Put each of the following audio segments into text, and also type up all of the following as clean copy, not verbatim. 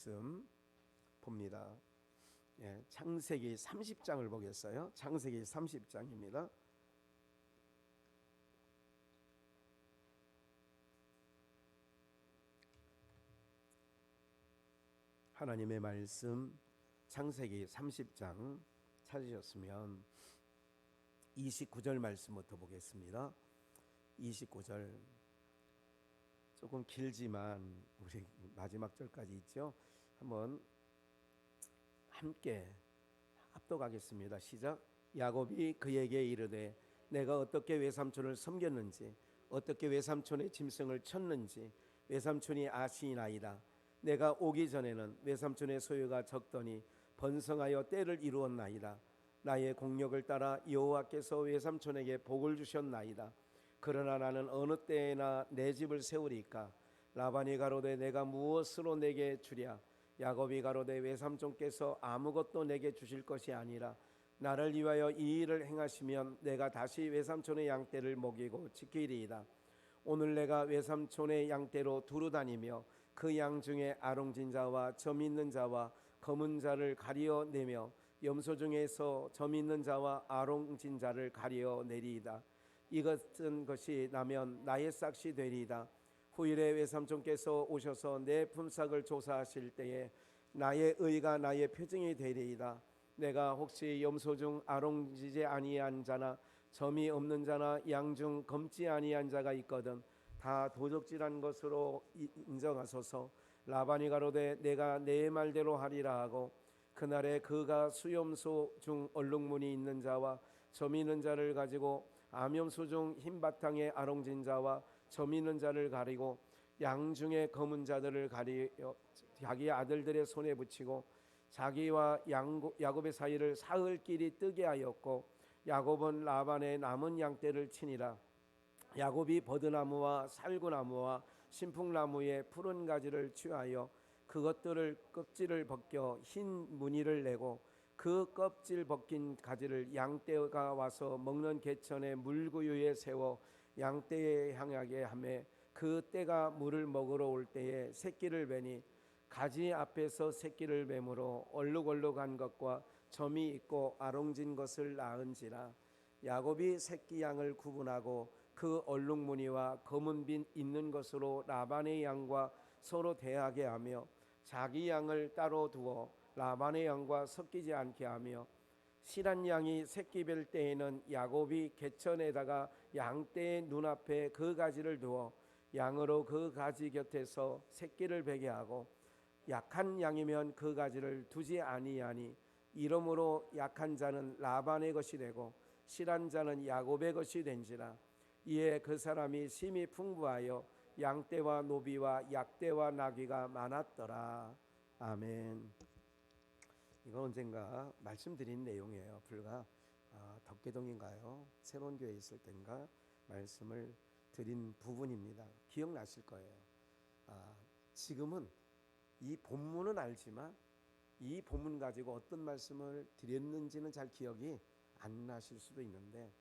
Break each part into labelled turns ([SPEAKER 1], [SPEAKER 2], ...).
[SPEAKER 1] 말씀 봅니다. 창세기 30장을 보겠어요. 창세기 30장입니다. 하나님의 말씀 창세기 30장 찾으셨으면 29절 말씀부터 보겠습니다. 29절 조금 길지만 우리 마지막 절까지 있죠. 한번 함께 합독하겠습니다. 시작. 야곱이 그에게 이르되 내가 어떻게 외삼촌을 섬겼는지 어떻게 외삼촌의 짐승을 쳤는지 외삼촌이 아시나이다. 내가 오기 전에는 외삼촌의 소유가 적더니 번성하여 때를 이루었나이다. 나의 공력을 따라 여호와께서 외삼촌에게 복을 주셨나이다. 그러나 나는 어느 때에나 내 집을 세우리까? 라반이 가로되 내가 무엇으로 내게 주랴? 야곱이 가로되 외삼촌께서 아무것도 내게 주실 것이 아니라 나를 위하여 이 일을 행하시면 내가 다시 외삼촌의 양떼를 먹이고 지키리이다. 오늘 내가 외삼촌의 양떼로 두루 다니며 그 양 중에 아롱진 자와 점 있는 자와 검은 자를 가리어내며 염소 중에서 점 있는 자와 아롱진 자를 가리어내리이다. 이것은 것이 나면 나의 싹이 되리이다. 후일에 외삼촌께서 오셔서 내 품삯을 조사하실 때에 나의 의가 나의 표징이 되리이다. 내가 혹시 염소 중 아롱지지 아니한 자나 점이 없는 자나 양 중 검지 아니한 자가 있거든 다 도적질한 것으로 인정하소서. 라반이 가로되 내가 내 말대로 하리라 하고 그날에 그가 수염소 중 얼룩무늬 있는 자와 점 있는 자를 가지고 암염소 중 흰 바탕에 아롱진 자와 점 있는 자를 가리고 양 중에 검은 자들을 가리어 자기 아들들의 손에 붙이고 자기와 야곱의 사이를 사흘 길이 뜨게 하였고 야곱은 라반의 남은 양떼를 치니라. 야곱이 버드나무와 살구나무와 신풍나무의 푸른 가지를 취하여 그것들을 껍질을 벗겨 흰 무늬를 내고 그 껍질 벗긴 가지를 양떼가 와서 먹는 개천의 물구유에 세워 양떼에 향하게 하매 그 떼가 물을 먹으러 올 때에 새끼를 베니 가지 앞에서 새끼를 뱀으로 얼룩얼룩한 것과 점이 있고 아롱진 것을 낳은지라. 야곱이 새끼 양을 구분하고 그 얼룩무늬와 검은 빛 있는 것으로 라반의 양과 서로 대하게 하며 자기 양을 따로 두어 라반의 양과 섞이지 않게 하며 실한 양이 새끼 뵐 때에는 야곱이 개천에다가 양떼의 눈앞에 그 가지를 두어 양으로 그 가지 곁에서 새끼를 베게 하고 약한 양이면 그 가지를 두지 아니하니 이러므로 약한 자는 라반의 것이 되고 실한 자는 야곱의 것이 된지라. 이에 그 사람이 심히 풍부하여 양떼와 노비와 약떼와 나귀가 많았더라. 아멘. 이건 언젠가 말씀드린 내용이에요. 불과 덕계동인가요? 새로운 교회에 있을 때인가 말씀을 드린 부분입니다. 기억나실 거예요. 지금은 이 본문은 알지만 이 본문 가지고 어떤 말씀을 드렸는지는 잘 기억이 안 나실 수도 있는데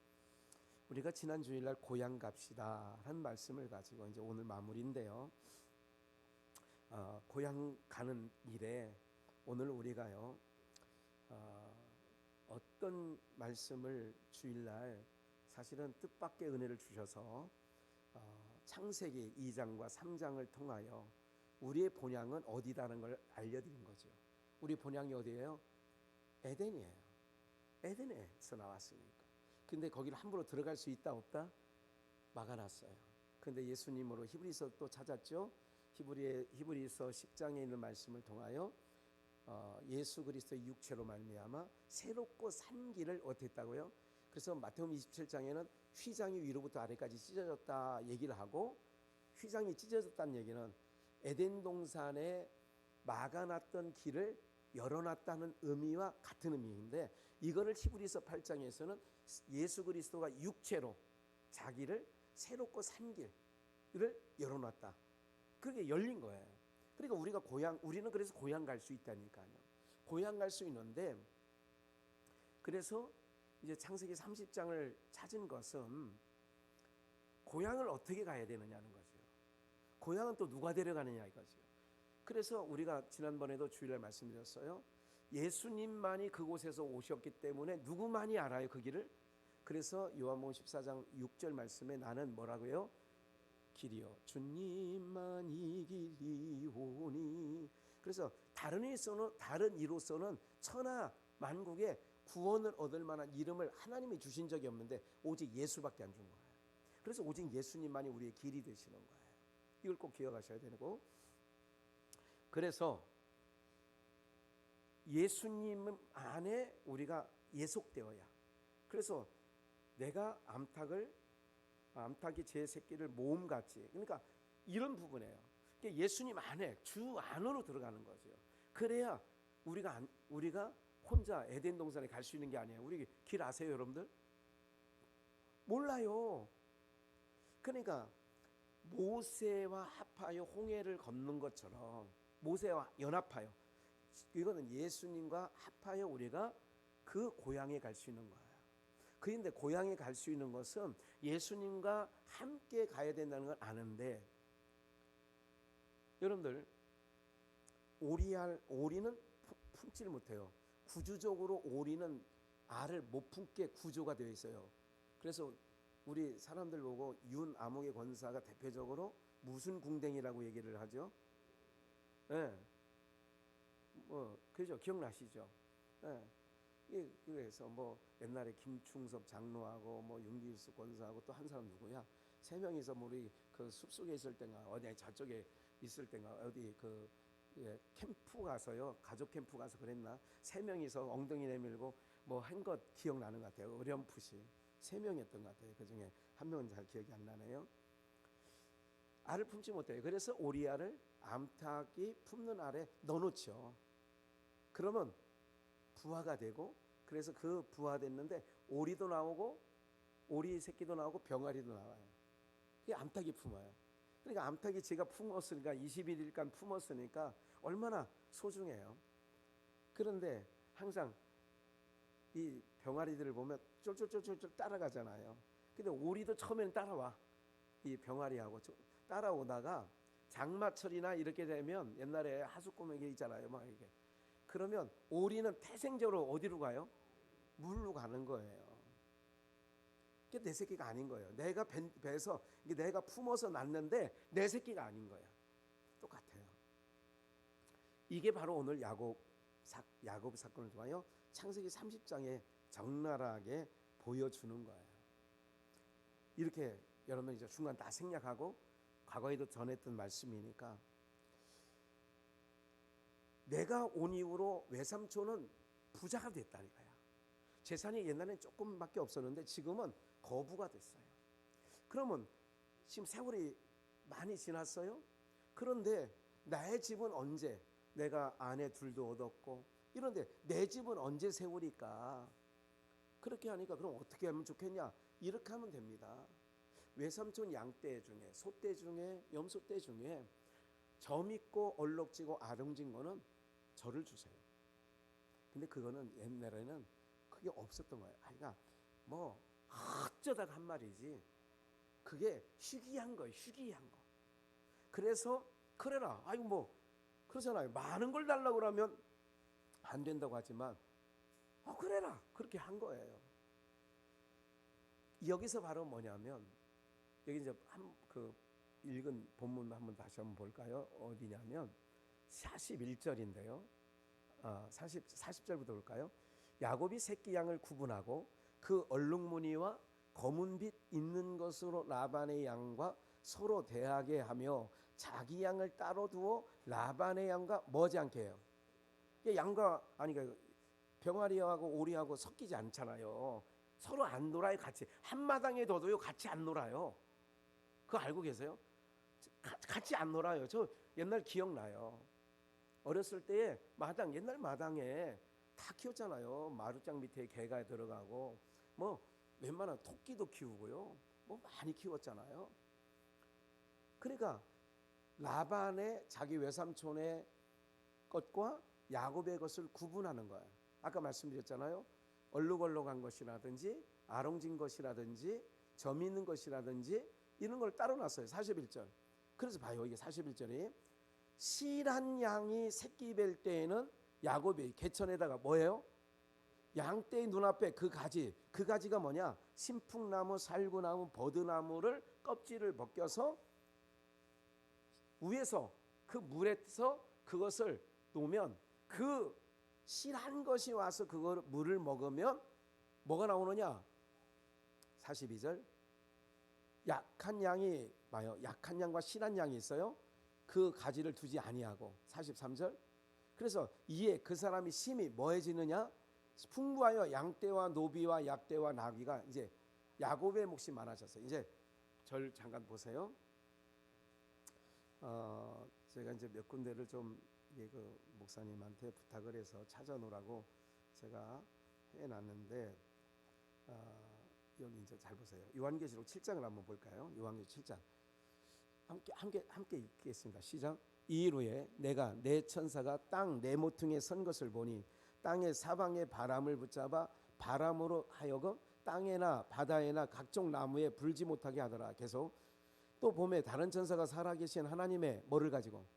[SPEAKER 1] 우리가 지난 주일날 고향 갑시다 한 말씀을 가지고 이제 오늘 마무리인데요. 고향 가는 일에 오늘 우리가요 어떤 말씀을 주일날 사실은 뜻밖의 은혜를 주셔서 창세기 2장과 3장을 통하여 우리의 본향은 어디다는 걸 알려드린 거죠. 우리 본향이 어디예요? 에덴이에요. 에덴에서 나왔으니까. 근데 거기를 함부로 들어갈 수 있다 없다? 막아놨어요. 근데 예수님으로 히브리서 또 찾았죠. 히브리서 10장에 있는 말씀을 통하여 예수 그리스도의 육체로 말미암아 새롭고 산 길을 어떻게 했다고요? 그래서 마태복음 27장에는 휘장이 위로부터 아래까지 찢어졌다 얘기를 하고 휘장이 찢어졌다는 얘기는 에덴 동산에 막아놨던 길을 열어놨다는 의미와 같은 의미인데 이거를 히브리서 8장에서는 예수 그리스도가 육체로 자기를 새롭고 산 길을 열어놨다. 그게 열린 거예요. 그러니까 우리는 그래서 고향 갈 수 있다니까요. 고향 갈 수 있는데 그래서 이제 창세기 30장을 찾은 것은 고향을 어떻게 가야 되느냐는 거죠. 고향은 또 누가 데려가느냐 이거죠. 그래서 우리가 지난번에도 주일날 말씀드렸어요. 예수님만이 그곳에서 오셨기 때문에 누구만이 알아요, 그 길을? 그래서 요한복음 14장 6절 말씀에 나는 뭐라고요? 길이요 주님만이 길이오니. 그래서 다른 이로서는 천하 만국에 구원을 얻을 만한 이름을 하나님이 주신 적이 없는데 오직 예수밖에 안 준 거예요. 그래서 오직 예수님만이 우리의 길이 되시는 거예요. 이걸 꼭 기억하셔야 되고, 그래서 예수님 안에 우리가 예속되어야, 그래서 내가 암탉이 제 새끼를 모음같이, 그러니까 이런 부분이에요. 그러니까 예수님 안에, 주 안으로 들어가는 거죠. 그래야 우리가 혼자 에덴 동산에 갈 수 있는 게 아니에요. 우리 길 아세요, 여러분들? 몰라요. 그러니까 모세와 합하여 홍해를 건넌 것처럼, 모세와 연합하여, 이거는 예수님과 합하여 우리가 그 고향에 갈 수 있는 거예요. 그런데 고향에 갈 수 있는 것은 예수님과 함께 가야 된다는 걸 아는데, 여러분들 오리는 품질 못해요. 구조적으로 오리는 알을 못 품게 구조가 되어 있어요. 그래서 우리 사람들 보고 윤암옥의 권사가 대표적으로 무슨 궁뎅이라고 얘기를 하죠? 예. 그죠? 기억나시죠? 예. 그래서 뭐 옛날에 김충섭 장로하고 뭐 윤기수 권사하고 또 한 사람 누구야? 세 명이서 우리 그 숲속에 있을 때가 어디 저쪽에 있을 때가 어디 캠프 가서요, 가족 캠프 가서 그랬나? 세 명이서 엉덩이 내밀고 뭐 한 것 기억나는 것 같아요. 어렴풋이 세 명이었던 것 같아요. 그 중에 한 명은 잘 기억이 안 나네요. 알을 품지 못해요. 그래서 오리알을 암탉이 품는 알에 넣어놓죠. 그러면 부화가 되고, 그래서 그 부화됐는데 오리도 나오고 오리 새끼도 나오고 병아리도 나와요. 그게 암탉이 품어요. 그러니까 암탉이 제가 품었으니까 21일간 품었으니까 얼마나 소중해요. 그런데 항상 이 병아리들을 보면 쫄쫄쫄쫄 따라가잖아요. 근데 오리도 처음에는 따라와. 이 병아리하고 따라오다가 장마철이나 이렇게 되면 옛날에 하숫고명이 있잖아요. 막 이게. 그러면 오리는 태생적으로 어디로 가요? 물로 가는 거예요. 그게 내 새끼가 아닌 거예요. 내가 배에서 내가 품어서 낳는데 내 새끼가 아닌 거야. 똑같아요. 이게 바로 오늘 야곱 사건을 통하여 창세기 30장에 적나라하게 보여주는 거예요. 이렇게 여러분 이제 중간 다 생략하고, 과거에도 전했던 말씀이니까, 내가 온 이후로 외삼촌은 부자가 됐다니까요. 재산이 옛날엔 조금밖에 없었는데 지금은 거부가 됐어요. 그러면 지금 세월이 많이 지났어요. 그런데 나의 집은 언제, 내가 아내 둘도 얻었고 이런데 내 집은 언제 세우리까? 그렇게 하니까 그럼 어떻게 하면 좋겠냐? 이렇게 하면 됩니다. 외삼촌 양떼 중에, 소떼 중에, 염소떼 중에 점 있고 얼룩지고 아름진 거는 저를 주세요. 근데 그거는 옛날에는 그게 없었던 거예요. 그러니까 뭐 어쩌다가 한 말이지, 그게 희귀한 거예요. 희귀한 거. 그래서 그래라. 아이고 뭐 그러잖아요. 많은 걸 달라고 그러면 안 된다고 하지만 그래라. 그렇게 한 거예요. 여기서 바로 뭐냐면, 여기 이제 읽은 본문 한번 다시 한번 볼까요? 어디냐면 41절인데요. 40절부터 볼까요? 야곱이 새끼 양을 구분하고 그 얼룩무늬와 검은빛 있는 것으로 라반의 양과 서로 대하게 하며 자기 양을 따로 두어 라반의 양과 머지 않게 해요. 양과 병아리하고 오리하고 섞이지 않잖아요. 서로 안 놀아요. 같이 한 마당에 둬도요 같이 안 놀아요. 그거 알고 계세요? 같이 안 놀아요. 저 옛날 기억나요. 어렸을 때 옛날 마당에 다 키웠잖아요. 마루장 밑에 개가 들어가고 뭐 웬만한 토끼도 키우고요. 뭐 많이 키웠잖아요. 그러니까 라반의 자기 외삼촌의 것과 야곱의 것을 구분하는 거예요. 아까 말씀드렸잖아요. 얼룩얼룩한 것이라든지 아롱진 것이라든지 점 있는 것이라든지 이런 걸 따로 놨어요. 41절. 그래서 봐요. 이게 41절이 실한 양이 새끼 뵐 때에는 야곱이 개천에다가 뭐예요? 양떼의 눈앞에 그 가지가 뭐냐? 신풍나무, 살구나무, 버드나무를 껍질을 벗겨서 위에서 그 물에서 그것을 놓으면 그 실한 것이 와서 그걸 물을 먹으면 뭐가 나오느냐? 42절. 약한 양이 봐요. 약한 양과 실한 양이 있어요. 그 가지를 두지 아니하고. 43절. 그래서 이에 그 사람이 심히 뭐해지느냐? 풍부하여 양떼와 노비와 약떼와 나귀가 이제 야곱의 몫이 많아졌어요. 이제 절 잠깐 보세요. 제가 이제 몇 군데를 좀 그 목사님한테 부탁을 해서 찾아놓으라고 제가 해놨는데 여기 이제 잘 보세요. 요한계시록 7장을 한번 볼까요? 요한계시록 7장 함께 읽겠습니다. 시작. 이일 후에 내가 내 천사가 땅 네 모퉁이에 선 것을 보니 땅의 사방에 바람을 붙잡아 바람으로 하여금 땅에나 바다에나 각종 나무에 불지 못하게 하더라. 계속 또 봄에 다른 천사가 살아계신 하나님의 뭐를 가지고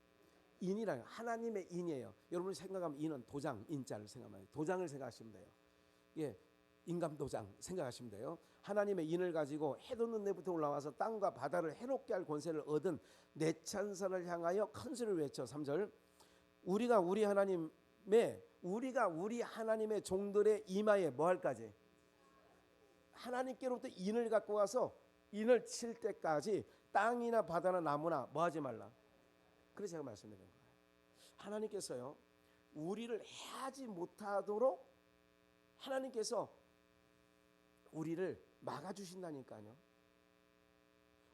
[SPEAKER 1] 인이라요. 하나님의 인이에요. 여러분 생각하면 인은 도장, 인자를 생각하면 도장을 생각하시면 돼요. 예, 인감 도장 생각하시면 돼요. 하나님의 인을 가지고 해 돋는 데부터 올라와서 땅과 바다를 해롭게 할 권세를 얻은 내 천사를 향하여 큰 소리를 외쳐. 3절. 우리가 우리 하나님의 종들의 이마에 뭐 할까지? 하나님께로부터 인을 갖고 와서 인을 칠 때까지 땅이나 바다나 나무나 뭐 하지 말라. 그래서 제가 말씀드린 거예요. 하나님께서요, 우리를 해하지 못하도록 하나님께서 우리를 막아주신다니까요.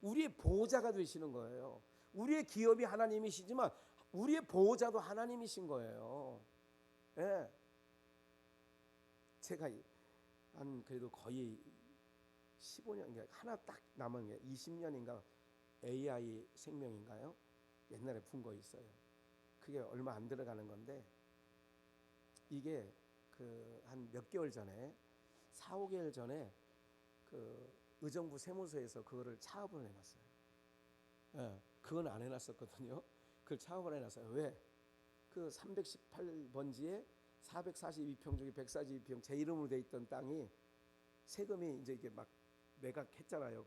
[SPEAKER 1] 우리의 보호자가 되시는 거예요. 우리의 기업이 하나님이시지만 우리의 보호자도 하나님이신 거예요. 예. 제가 한 그래도 거의 15년, 하나 딱 남은 게 20년인가 AI 생명인가요? 옛날에 푼 거 있어요. 그게 얼마 안 들어가는 건데 이게 그 한 몇 개월 전에 4, 5개월 전에 그 의정부 세무서에서 그거를 차업을 해놨어요. 예, 그건 안 해놨었거든요. 그걸 차업을 해놨어요. 왜? 그 318번지에 442평 중에 142평 제 이름으로 돼 있던 땅이 세금이 이제 이게 막 매각했잖아요.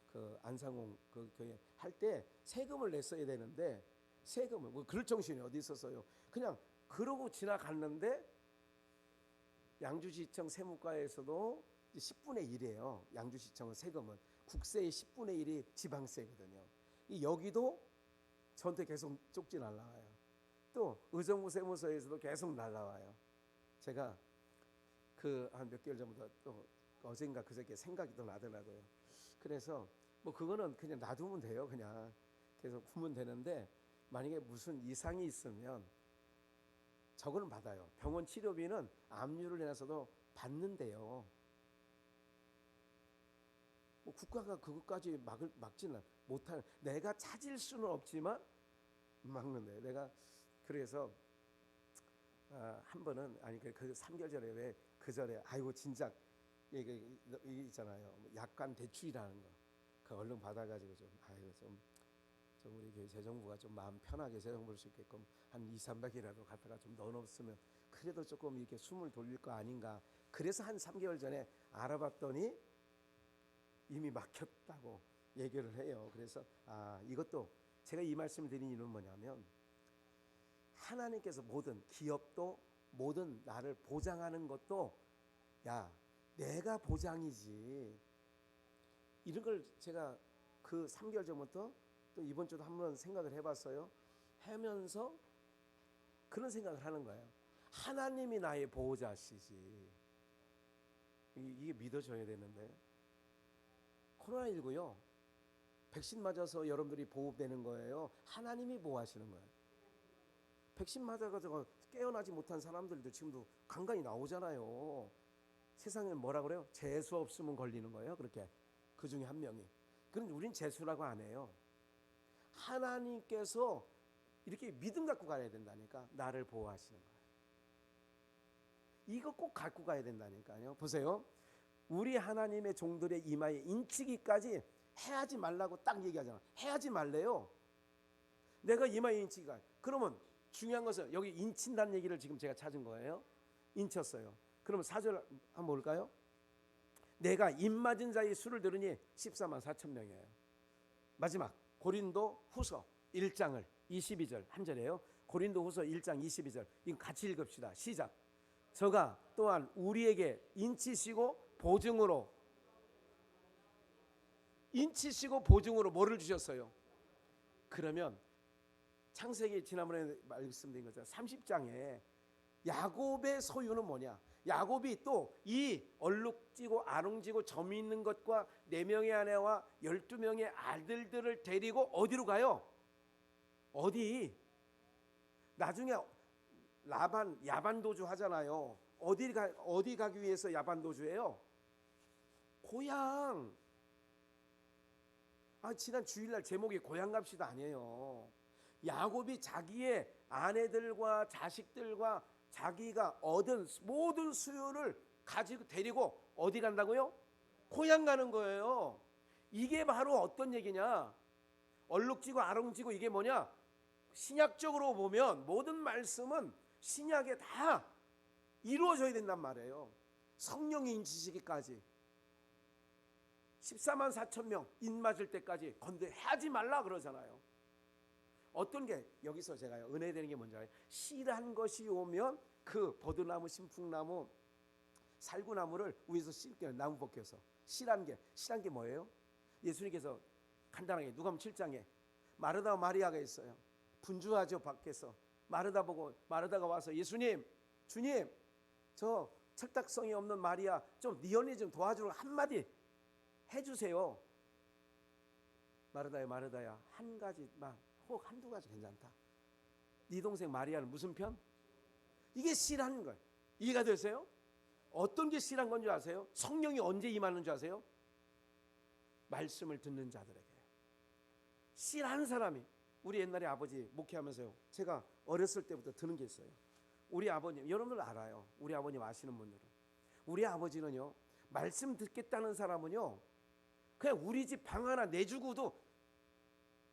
[SPEAKER 1] 그 안상홍 그 교회 할 때 세금을 냈어야 되는데 세금을 뭐 그럴 정신이 어디 있었어요. 그냥 그러고 지나갔는데 양주시청 세무과에서도 10분의 1이에요. 양주시청은 세금은 국세의 10분의 1이 지방세거든요. 여기도 저한테 계속 쪽지 날라와요. 또 의정부 세무서에서도 계속 날라와요. 제가 그 한 몇 개월 전부터 또 어젠가 그저께 생각이 또 나더라고요. 그래서 뭐 그거는 그냥 놔두면 돼요. 그냥 계속 풀면 되는데 만약에 무슨 이상이 있으면 저거는 받아요. 병원 치료비는 압류를 해놔서도 받는데요. 뭐 국가가 그것까지 막지는 못하는, 내가 찾을 수는 없지만 막는데 내가 그래서 한 번은 아니 그 3개월 전에 왜 그 전에 아이고 진작 이게 있잖아요. 약관 대출이라는 거. 그 얼른 받아가지고 좀 아이고 좀 우리 교회 재정부가 좀 마음 편하게 재정 볼 수 있게끔 한 2, 300이라도 갖다가 좀 넣어놓으면 그래도 조금 이렇게 숨을 돌릴 거 아닌가. 그래서 한 3개월 전에 알아봤더니 이미 막혔다고 얘기를 해요. 그래서 이것도 제가 이 말씀을 드린 이유는 뭐냐면 하나님께서 모든 기업도 모든 나를 보장하는 것도 야 내가 보장이지. 이런 걸 제가 그 3개월 전부터 또 이번 주도 한번 생각을 해봤어요. 하면서 그런 생각을 하는 거예요. 하나님이 나의 보호자시지. 이게 믿어져야 되는데 코로나19요. 백신 맞아서 여러분들이 보호되는 거예요. 하나님이 보호하시는 거예요. 백신 맞아가지고 깨어나지 못한 사람들도 지금도 간간히 나오잖아요. 세상에 뭐라 그래요? 재수 없으면 걸리는 거예요. 그렇게 그 중에 한 명이. 그럼 우린 재수라고 안 해요. 하나님께서 이렇게 믿음 갖고 가야 된다니까. 나를 보호하시는 거예요. 이거 꼭 갖고 가야 된다니까요. 보세요. 우리 하나님의 종들의 이마에 인치기까지 해하지 말라고 딱 얘기하잖아. 해하지 말래요. 내가 이마에 인치가. 그러면 중요한 것은 여기 인친다는 얘기를 지금 제가 찾은 거예요. 인쳤어요. 그러면 4절 한번 볼까요? 내가 입 맞은 자의 수를 들으니 14만 4천 명이에요. 마지막 고린도 후서 1장을 22절 한 절이에요. 고린도 후서 1장 22절 이거 같이 읽읍시다. 시작. 저가 또한 우리에게 인치시고 보증으로 뭐를 주셨어요? 그러면 창세기 지난번에 말씀드린 것처럼 30장에 야곱의 소유는 뭐냐? 야곱이 또 이 얼룩지고 아롱지고 점이 있는 것과 4명의 아내와 12명의 아들들을 데리고 어디로 가요? 어디? 나중에 라반 야반도주 하잖아요. 어디 가기 위해서 야반도주예요? 고향. 지난 주일날 제목이 고향 갑시다 아니에요. 야곱이 자기의 아내들과 자식들과 자기가 얻은 모든 수요를 가지고 데리고 어디 간다고요? 고향 가는 거예요. 이게 바로 어떤 얘기냐? 얼룩지고 아롱지고 이게 뭐냐? 신약적으로 보면 모든 말씀은 신약에 다 이루어져야 된단 말이에요. 성령이 인치시기까지 14만 4천 명 입맞을 때까지 건드하지 말라 그러잖아요. 어떤 게 여기서 제가 은혜되는 게 뭔지 알아요? 씨란 것이 오면 그 버드나무, 신풍나무, 살구나무를 위에서 씻겨요. 나무 벗겨서. 씨란 게 뭐예요? 예수님께서 간단하게 누가복음 7장에 마르다 마리아가 있어요. 분주하죠. 밖에서 마르다가 와서 예수님, 주님, 저 철딱성이 없는 마리아 좀 네 언니 좀 도와주러 한마디 해주세요. 마르다야 한 가지만 혹 한두 가지 괜찮다. 네 동생 마리아는 무슨 편? 이게 씨라는 거예요. 이해가 되세요? 어떤 게 씨란 건 줄 아세요? 성령이 언제 임하는 줄 아세요? 말씀을 듣는 자들에게. 씨라는 사람이 우리 옛날에 아버지 목회하면서요. 제가 어렸을 때부터 드는 게 있어요. 우리 아버님 여러분들 알아요. 우리 아버님 아시는 분들은 우리 아버지는요. 말씀 듣겠다는 사람은요. 그냥 우리 집 방 하나 내주고도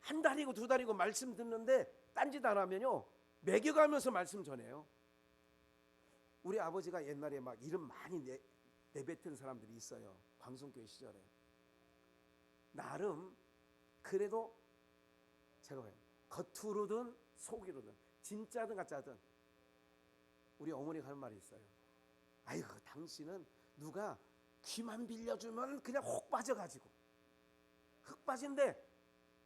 [SPEAKER 1] 한 달이고 두 달이고 말씀 듣는데 딴짓 안 하면요 매겨가면서 말씀 전해요. 우리 아버지가 옛날에 막 이름 많이 내뱉은 사람들이 있어요. 광성교회 시절에. 나름 그래도 제가 봐요. 겉으로든 속으로든 진짜든 가짜든 우리 어머니가 하는 말이 있어요. 아이고 당신은 누가 귀만 빌려주면 그냥 혹 빠져가지고 흙 빠진데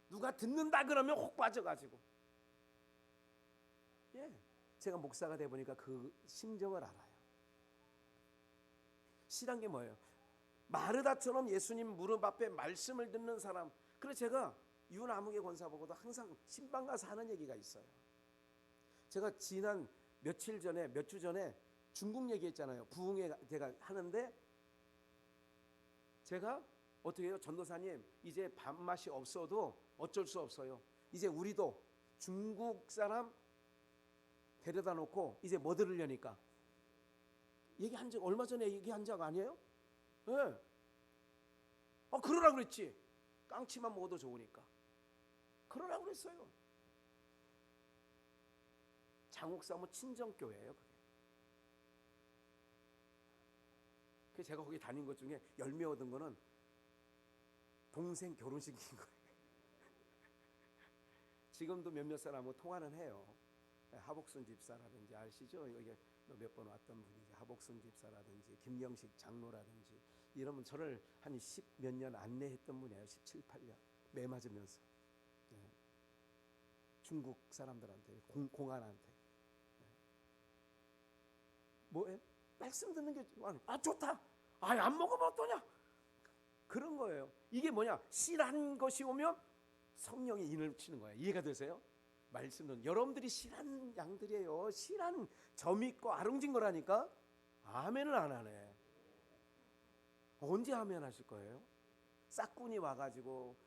[SPEAKER 1] 누가 듣는다 그러면 혹 빠져가지고. 제가 목사가 돼 보니까 그 심정을 알아요. 씨란 게 뭐예요? 마르다처럼 예수님 무릎 앞에 말씀을 듣는 사람. 그래서 제가 유나무계 권사 보고도 항상 신방 가서 하는 얘기가 있어요. 제가 지난 몇 주 전에 중국 얘기했잖아요. 부흥회 제가 하는데 제가 어떻게 해요? 전도사님 이제 밥맛이 없어도 어쩔 수 없어요. 이제 우리도 중국 사람 데려다 놓고 이제 뭐 들으려니까 얘기한 적 얼마 전에 얘기한 적 아니에요? 네. 그러라 그랬지. 깡치만 먹어도 좋으니까 그러라 그랬어요. 장옥사모 친정교회예요. 그게 제가 거기 다닌 것 중에 열매 얻은 거는 동생 결혼식인 거예요. 지금도 몇몇 사람하고 통화는 해요. 하복순 집사라든지 아시죠? 여기 몇 번 왔던 분이지. 하복순 집사라든지 김영식 장로라든지 이러면 저를 한 10몇 년 안내했던 분이에요. 17, 18년 매 맞으면서. 중국 사람들한테 공안한테 뭐해? 말씀 듣는 게 좋다. 안 먹으면 어떠냐? 그런 거예요. 이게 뭐냐? 씨란 것이 오면 성령이 인을 치는 거예요. 이해가 되세요? 말씀은 여러분들이 씨란 양들이에요. 씨란 점 있고 아롱진 거라니까. 아멘을 안 하네. 언제 아멘 하실 거예요? 싹군이 와가지고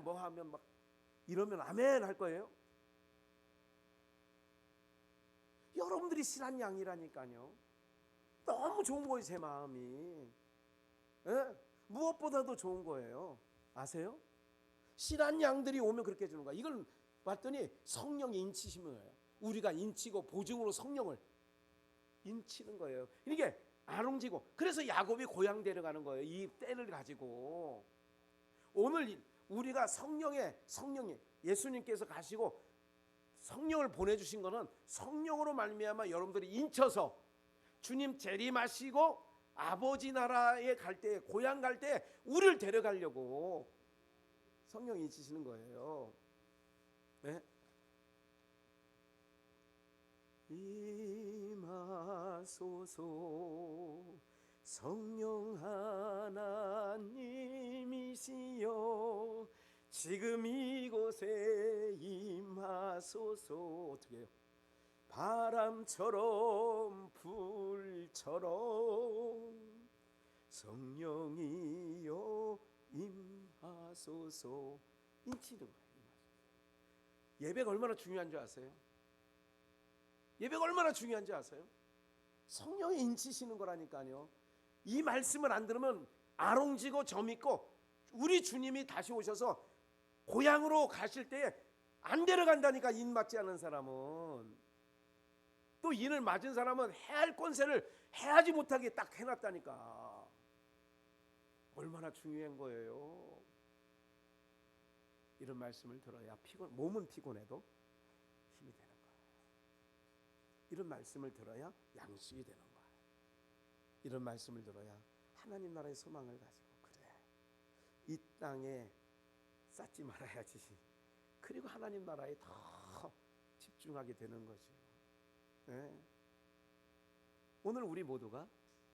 [SPEAKER 1] 뭐 하면 막 이러면 아멘 할 거예요? 여러분들이 씨란 양이라니까요. 너무 좋은 거예요. 제 마음이. 무엇보다도 좋은 거예요. 아세요? 씨란 양들이 오면 그렇게 해주는 거야. 이걸 봤더니 성령이 인치시는 거예요. 우리가 인치고 보증으로 성령을 인치는 거예요. 이게 아롱지고, 그래서 야곱이 고향 데려가는 거예요. 이 때를 가지고. 오늘 우리가 성령이 예수님께서 가시고 성령을 보내주신 거는 성령으로 말미암아 여러분들이 인쳐서 주님 재림하시고 아버지 나라에 갈 때, 고향 갈 때 우리를 데려가려고 성령이 인치시는 거예요. 네? 임하소서 성령 하나님이시여 지금 이곳에 임하소서. 어떻게 해요? 바람처럼 불처럼 성령이여 임하소서. 인치는 거예요. 예배가 얼마나 중요한 줄 아세요? 예배가 얼마나 중요한 줄 아세요? 성령이 인치시는 거라니까요. 이 말씀을 안 들으면 아롱지고 점있고, 우리 주님이 다시 오셔서 고향으로 가실 때 안 데려간다니까. 인 맞지 않은 사람은, 또 인을 맞은 사람은 해야 할 권세를 해하지 못하게 딱 해놨다니까. 얼마나 중요한 거예요. 이런 말씀을 들어야 몸은 피곤해도 힘이 되는 거예요. 이런 말씀을 들어야 양식이 되는 거예요. 이런 말씀을 들어야 하나님 나라의 소망을 가지고, 그래, 이 땅에 쌓지 말아야지. 그리고 하나님 나라에 더 집중하게 되는 거죠. 네. 오늘 우리 모두가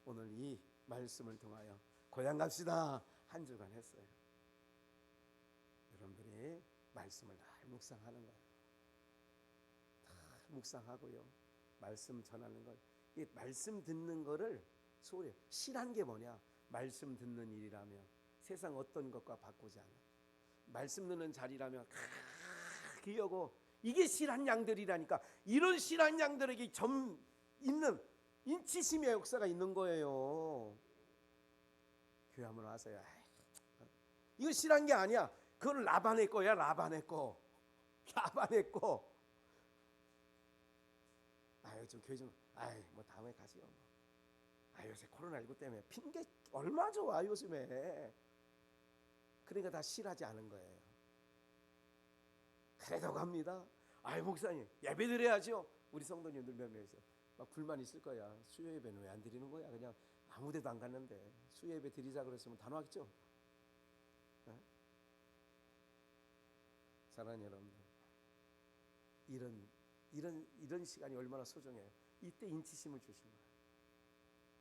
[SPEAKER 1] 오늘 이 말씀을 통하여 고향 갑시다 한 주간 했어요. 여러분들이 말씀을 잘 묵상하는 거예요. 다 묵상하고요, 말씀 전하는 것, 이 말씀 듣는 거를 소홀히, 실한 게 뭐냐? 말씀 듣는 일이라면 세상 어떤 것과 바꾸지 않아. 말씀 듣는 자리라면 귀여고, 이게 실한 양들이라니까. 이런 실한 양들에게 점 있는 인치심의 역사가 있는 거예요. 교회 한번 와서요, 이거 실한 게 아니야. 그건 라반의 거야. 라반의 거. 아유, 좀 교회 좀, 뭐 다음에 가시요. 요새 코로나19 때문에 핑계 얼마 좋아 요즘에. 그러니까 다 실하지 않은 거예요. 그래도 갑니다. 목사님 예배 드려야죠. 우리 성도님들 몇 명이서 막 불만 있을 거야. 수요 예배는 왜 안 드리는 거야? 그냥 아무데도 안 갔는데 수요 예배 드리자 그랬으면 단호하겠죠. 네? 사랑하는 여러분들, 이런 시간이 얼마나 소중해요. 이때 인치심을 주신 거예요.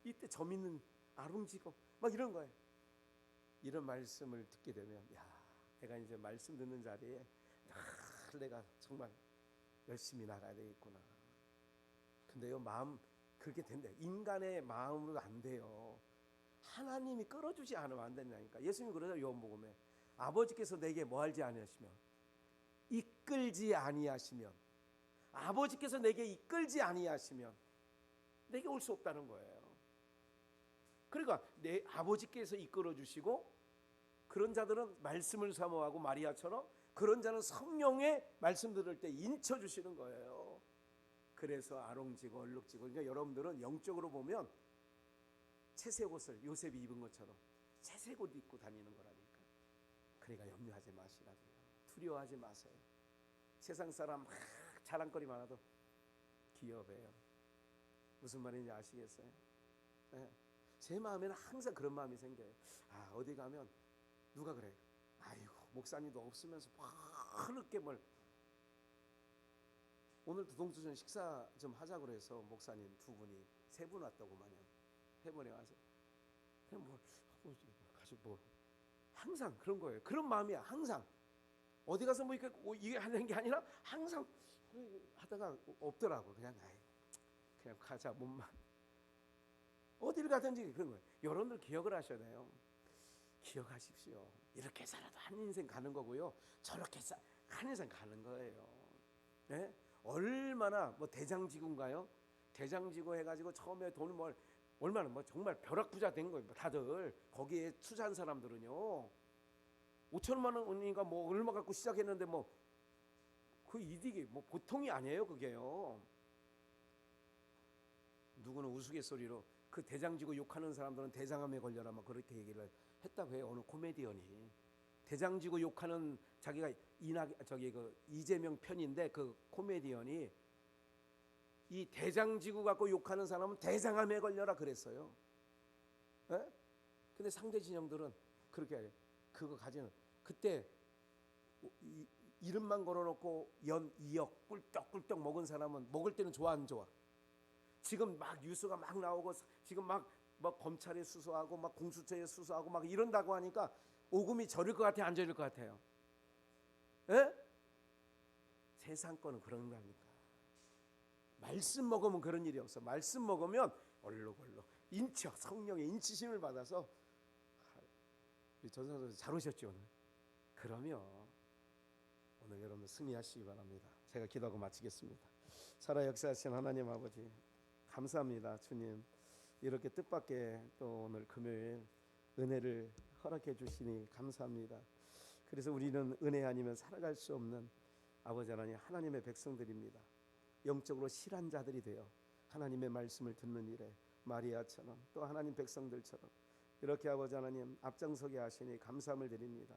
[SPEAKER 1] 이때 점 있는 아롱지고 막 이런 거예요. 이런 말씀을 듣게 되면, 내가 이제 말씀 듣는 자리에 내가 정말 열심히 나가야 되겠구나. 근데요, 마음 그렇게 된대. 인간의 마음으로 안 돼요. 하나님이 끌어주지 않으면 안 된다니까. 예수님이 그러죠. 요한복음에 아버지께서 내게 뭐 하지 아니하시면, 이끌지 아니하시면, 아버지께서 내게 이끌지 아니하시면 내게 올 수 없다는 거예요. 그러니까 내 아버지께서 이끌어 주시고, 그런 자들은 말씀을 사모하고 마리아처럼 그런 자는 성령의 말씀 들을 때 인쳐 주시는 거예요. 그래서 아롱지고 얼룩지고. 그러니까 여러분들은 영적으로 보면 채색 옷을 요셉이 입은 것처럼 채색 옷 입고 다니는 거라니까. 그러니까 염려하지 마시라고요. 두려워하지 마세요. 세상 사람 막 자랑거리 많아도 기업이에요. 무슨 말인지 아시겠어요? 네. 제 마음에는 항상 그런 마음이 생겨요. 어디 가면 누가 그래, 목사님도 없으면서 그렇게 뭘. 오늘 두동두전 식사 좀 하자고 그래서 목사님 세 분 왔다고만요. 해번에 와서 그냥 가지고 항상 그런 거예요. 그런 마음이야. 항상 어디 가서 이게 하는 게 아니라 항상 하다가 없더라고. 그냥 가자 몸만. 어디를 가든지 그런 거예요. 여러분들 기억을 하셔야 돼요. 기억하십시오. 이렇게 살아도 한 인생 가는 거고요, 저렇게 한 인생 가는 거예요. 네? 얼마나 대장지구인가요? 대장지구 해가지고 처음에 돈을 얼마나 정말 벼락부자 된 거예요. 다들 거기에 투자한 사람들은요, 5천만 원인가 얼마 갖고 시작했는데 그 이득이 뭐 보통이 아니에요, 그게요. 누구는 우스갯소리로 그 대장지고 욕하는 사람들은 대장암에 걸려라 막 그렇게 얘기를 했다고 해요. 어느 코미디언이. 대장지고 욕하는 자기가 이재명 편인데 그 코미디언이 이 대장지구 갖고 욕하는 사람은 대장암에 걸려라 그랬어요. 에? 근데 상대 진영들은 그렇게 그거 가지는 그때 이름만 걸어놓고 연 2억 꿀떡꿀떡 먹은 사람은 먹을 때는 좋아 안 좋아? 지금 막 뉴스가 막 나오고 지금 막 검찰에 수사하고 막 공수처에 수사하고 막 이런다고 하니까 오금이 저릴 것 같아요, 안 저릴 것 같아요? 에? 세상 거는 그런 거니까. 말씀 먹으면 그런 일이 없어. 말씀 먹으면 얼룩얼룩 인치와 성령의 인치심을 받아서 우리 전선생님 잘 오셨죠 오늘? 그러면 오늘 여러분 승리하시기 바랍니다. 제가 기도하고 마치겠습니다. 살아 역사하신 하나님 아버지 감사합니다. 주님 이렇게 뜻밖의 또 오늘 금요일 은혜를 허락해 주시니 감사합니다. 그래서 우리는 은혜 아니면 살아갈 수 없는 아버지 하나님 하나님의 백성들입니다. 영적으로 실한 자들이 되어 하나님의 말씀을 듣는 일에 마리아처럼 또 하나님 백성들처럼 이렇게 아버지 하나님 앞장서게 하시니 감사함을 드립니다.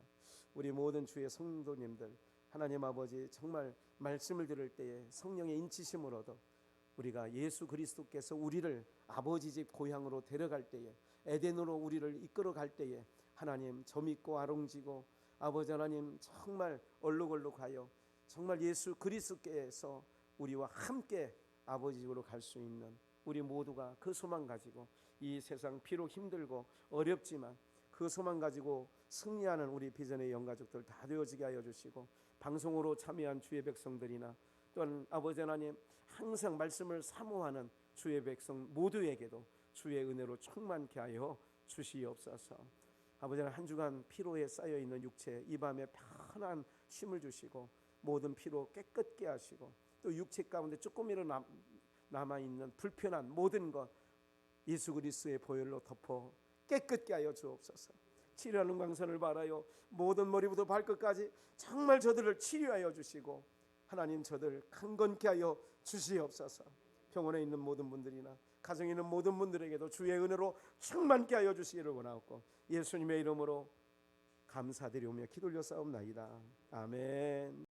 [SPEAKER 1] 우리 모든 주의 성도님들 하나님 아버지 정말 말씀을 들을 때에 성령의 인치심을 얻어 우리가 예수 그리스도께서 우리를 아버지 집 고향으로 데려갈 때에 에덴으로 우리를 이끌어 갈 때에 하나님 점있고 아롱지고 아버지 하나님 정말 얼룩얼룩하여 정말 예수 그리스도께서 우리와 함께 아버지 집으로 갈 수 있는 우리 모두가 그 소망 가지고 이 세상 비록 힘들고 어렵지만 그 소망 가지고 승리하는 우리 비전의 영가족들 다 되어지게 하여 주시고 방송으로 참여한 주의 백성들이나 또한 아버지 하나님 항상 말씀을 사모하는 주의 백성 모두에게도 주의 은혜로 충만케 하여 주시옵소서. 아버지 하나님 한 주간 피로에 쌓여있는 육체 이 밤에 편한 쉼을 주시고 모든 피로 깨끗게 하시고 또 육체 가운데 조금이라도 남아있는 불편한 모든 것 예수 그리스도의 보혈로 덮어 깨끗게 하여 주옵소서. 치료하는 광선을 바라요 모든 머리부터 발끝까지 정말 저들을 치료하여 주시고 하나님 저들 강건케 하여 주시옵소서. 병원에 있는 모든 분들이나 가정에 있는 모든 분들에게도 주의 은혜로 충만케 하여 주시기를 원하옵고 예수님의 이름으로 감사드리오며 기도 올려 싸움나이다. 아멘.